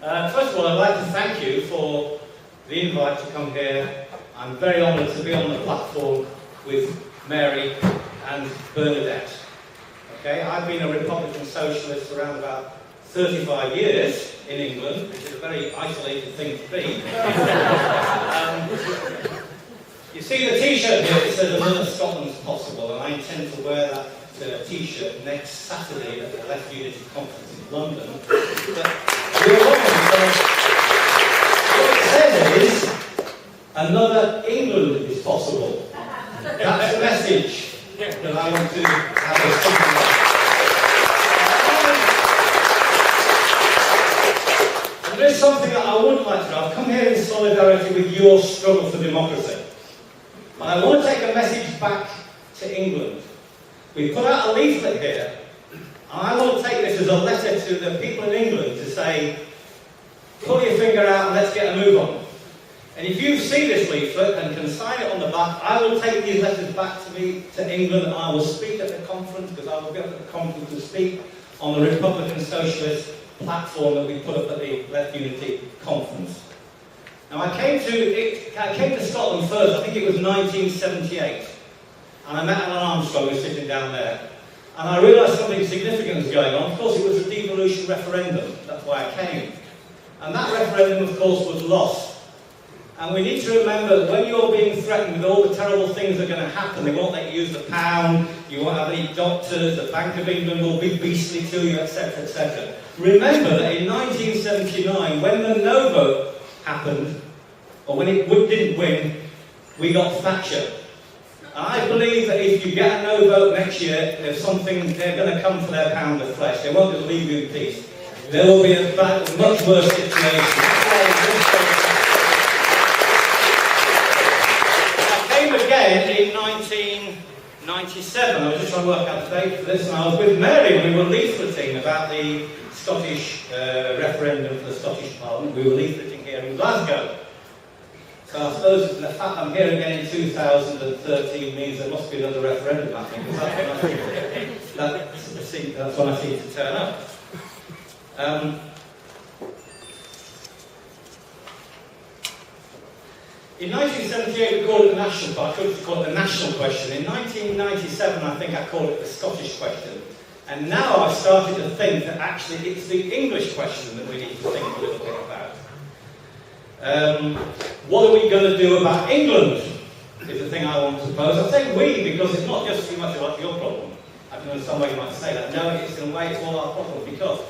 First of all, I'd like to thank you for the invite to come here. I'm very honoured to be on the platform with Mary and Bernadette. Okay, I've been a Republican Socialist around about 35 years in England, which is a very isolated thing to be. You see the T-shirt here, it says another Scotland's possible, and I intend to wear that T-shirt next Saturday at the Left Unity Conference in London. But you're wrong, because what it says is, another England is possible. That's the message that I want to have a something like. And there is something that I would like to do. I've come here in solidarity with your struggle for democracy. And I want to take a message back to England. We put out a leaflet here, and I want to take this as a letter to the people in England to say, pull your finger out and let's get a move on. And if you see this leaflet and can sign it on the back, I will take these letters back to England, and I will speak at the conference, because I will go to the conference to speak on the Republican Socialist platform that we put up at the Left Unity Conference. Now, I came to Scotland first, I think it was 1978, and I met Alan Armstrong, who was sitting down there, and I realised something significant was going on. Of course, it was a devolution referendum, that's why I came. And that referendum, of course, was lost. And we need to remember that when you're being threatened with all the terrible things that are going to happen, they won't let you use the pound, you won't have any doctors, the Bank of England will be beastly to you, etc., etc. Remember that in 1979, when the no vote happened, or when it didn't win, we got Thatcher. And I believe that if you get a no vote next year, there's something, they're going to come for their pound of flesh. They won't just leave you in peace. There will be a much worse situation. I came again in 1997. I was just trying to work out the date for this, and I was with Mary, and we were leafleting about the Scottish referendum for the Scottish Parliament. We were leafleting here in Glasgow. So I suppose the fact I'm here again in 2013 means there must be another referendum, I think, because that's when I seem to turn up. In 1978 we called it the national question. I could call it the national question. In 1997 I think I called it the Scottish question. And now I've started to think that actually it's the English question that we need to think a little bit about. What are we going to do about England is the thing I want to pose. I say we because it's not just too much about your problem. I don't know some way you might say that. No, it's in a way it's all our problem, because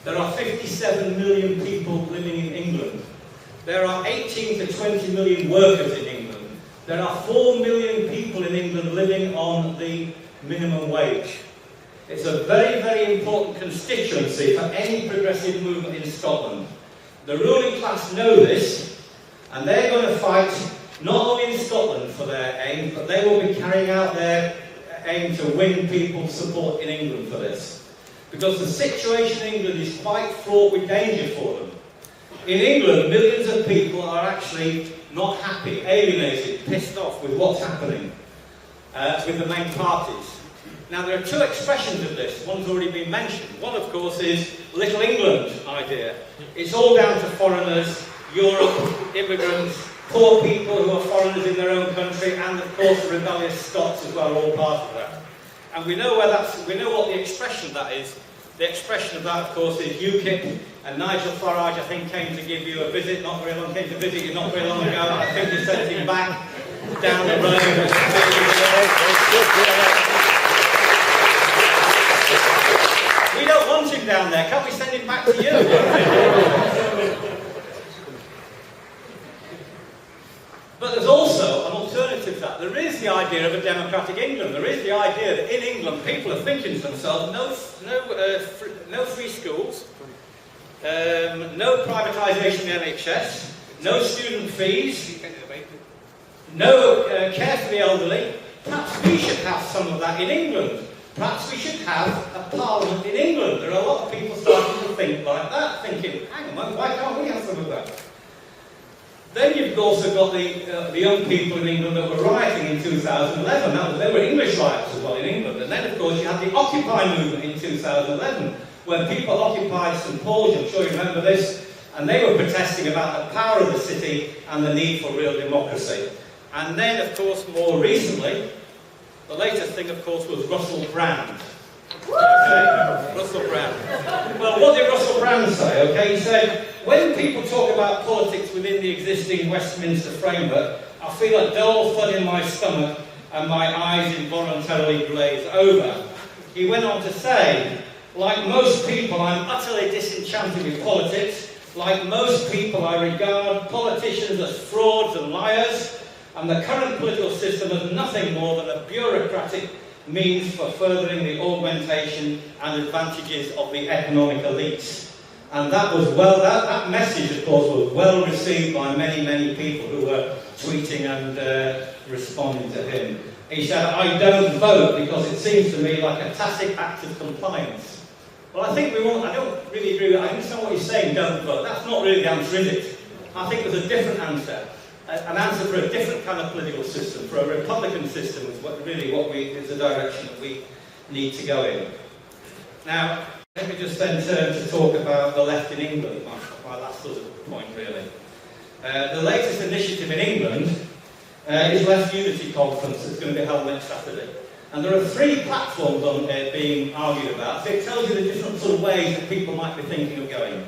there are 57 million people living in England. There are 18 to 20 million workers in England. There are 4 million people in England living on the minimum wage. It's a very, very important constituency for any progressive movement in Scotland. The ruling class know this, and they're going to fight not only in Scotland for their aim, but they will be carrying out their aim to win people's support in England for this. Because the situation in England is quite fraught with danger for them. In England, millions of people are actually not happy, alienated, pissed off with what's happening with the main parties. Now, there are two expressions of this. One's already been mentioned. One, of course, is Little England idea. It's all down to foreigners, Europe, immigrants, poor people who are foreigners in their own country, and, of course, the rebellious Scots as well, are all part of that. And we know what the expression of that is. The expression of that, of course, is UKIP, and Nigel Farage, I think, came to give you a visit, came to visit you not very long ago. I think they sent him back down the road. We don't want him down there. Can't we send him back to you? But there's also an alternative to that. There is the idea of a democratic England. There is the idea that in England people are thinking to themselves, no free schools, no privatisation of the NHS, no student fees, no care for the elderly. Perhaps we should have some of that in England. Perhaps we should have a parliament in England. There are a lot of people starting to think like that, thinking, hang on, why can't we have some of that? Then you've also got the young people in England that were rioting in 2011. There were English riots as well in England. And then, of course, you had the Occupy movement in 2011, when people occupied St Paul's. I'm sure you remember this. And they were protesting about the power of the city and the need for real democracy. And then, of course, more recently, the latest thing, of course, was Russell Brand. Okay? Russell Brand. Well, what did Russell Brand say? Okay, he said, when people talk about politics within the existing Westminster framework, I feel a dull thud in my stomach and my eyes involuntarily glaze over. He went on to say, like most people, I'm utterly disenchanted with politics. Like most people, I regard politicians as frauds and liars, and the current political system as nothing more than a bureaucratic means for furthering the augmentation and advantages of the economic elites. And that was that message, of course, was well received by many, many people who were tweeting and responding to him. He said, I don't vote because it seems to me like a tacit act of compliance. Well, I don't really agree with that. I understand what you're saying, don't vote. That's not really the answer, is it? I think there's a different answer. An answer for a different kind of political system, for a republican system, is is the direction that we need to go in. Now, let me just then turn to talk about the left in England, my last sort of point, really. The latest initiative in England is Left Unity Conference that's going to be held next Saturday. And there are 3 platforms on being argued about, so it tells you the different sort of ways that people might be thinking of going.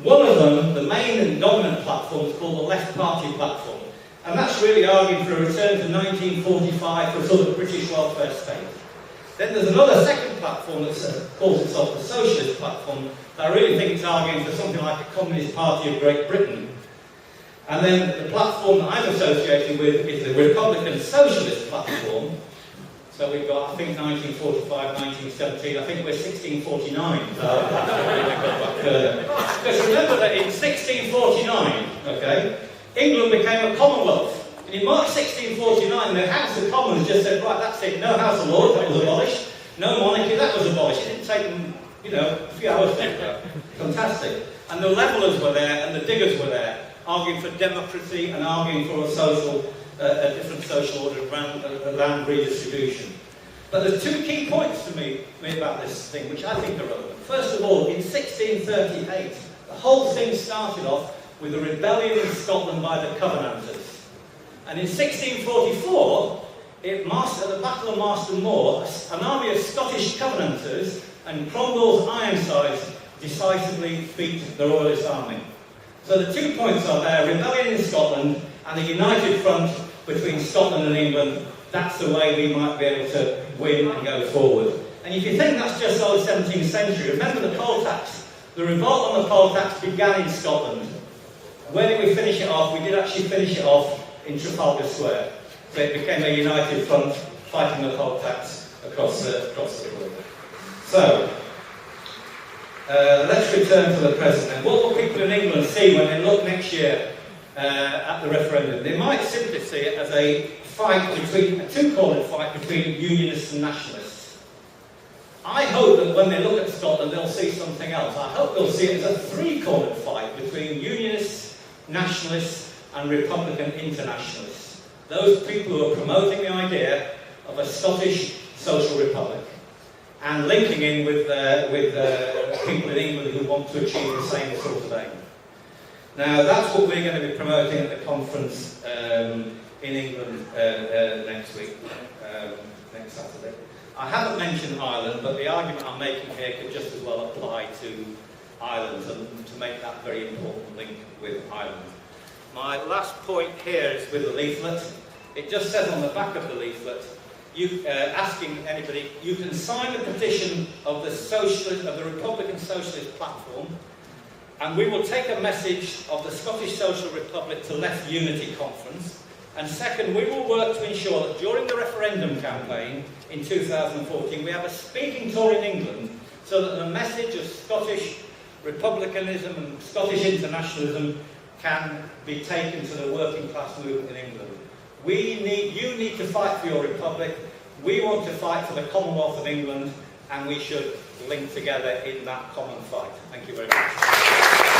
One of them, the main and dominant platform, is called the Left Party platform. And that's really arguing for a return to 1945 for a sort of British welfare state. Then there's another second platform that calls itself the Socialist platform, that I really think is arguing for something like a Communist Party of Great Britain. And then the platform that I'm associated with is the Republican Socialist platform. So we've got, I think, 1945, 1917, I think we're 1649. Because remember that in 1649, okay, England became a Commonwealth. And in March 1649, the House of Commons just said, right, that's it, no House of Lords, that was abolished, no monarchy, that was abolished. It didn't take them, a few hours to do that. Fantastic. And the levellers were there, and the diggers were there, arguing for democracy and arguing for a different social order of land redistribution. But there's 2 key points to me about this thing, which I think are relevant. First of all, in 1638, the whole thing started off with a rebellion in Scotland by the Covenanters. And in 1644, at the Battle of Marston Moor, an army of Scottish Covenanters and Cromwell's Ironsides decisively beat the Royalist army. So the 2 points are there, rebellion in Scotland and a united front between Scotland and England. That's the way we might be able to win and go forward. And if you think that's just the 17th century, remember the poll tax. The revolt on the poll tax began in Scotland. Where did we finish it off? We did actually finish it off in Trafalgar Square. So it became a united front fighting the poll tax across the world. So, let's return to the present. And what will people in England see when they look next year at the referendum? They might simply see it as a two-cornered fight between unionists and nationalists. I hope that when they look at Scotland, they'll see something else. I hope they'll see it as a 3-cornered fight between unionists, nationalists, and Republican internationalists. Those people who are promoting the idea of a Scottish social republic and linking in with people in England who want to achieve the same sort of aim. Now, that's what we're going to be promoting at the conference in England next week, next Saturday. I haven't mentioned Ireland, but the argument I'm making here could just as well apply to Ireland, and to make that very important link with Ireland. My last point here is with the leaflet. It just says on the back of the leaflet, asking anybody, you can sign the petition of the Republican Socialist platform, and we will take a message of the Scottish Social Republic to Left Unity Conference. And second, we will work to ensure that during the referendum campaign in 2014, we have a speaking tour in England so that the message of Scottish republicanism and Scottish internationalism can be taken to the working class movement in England. You need to fight for your republic. We want to fight for the Commonwealth of England, and we should link together in that common fight. Thank you very much.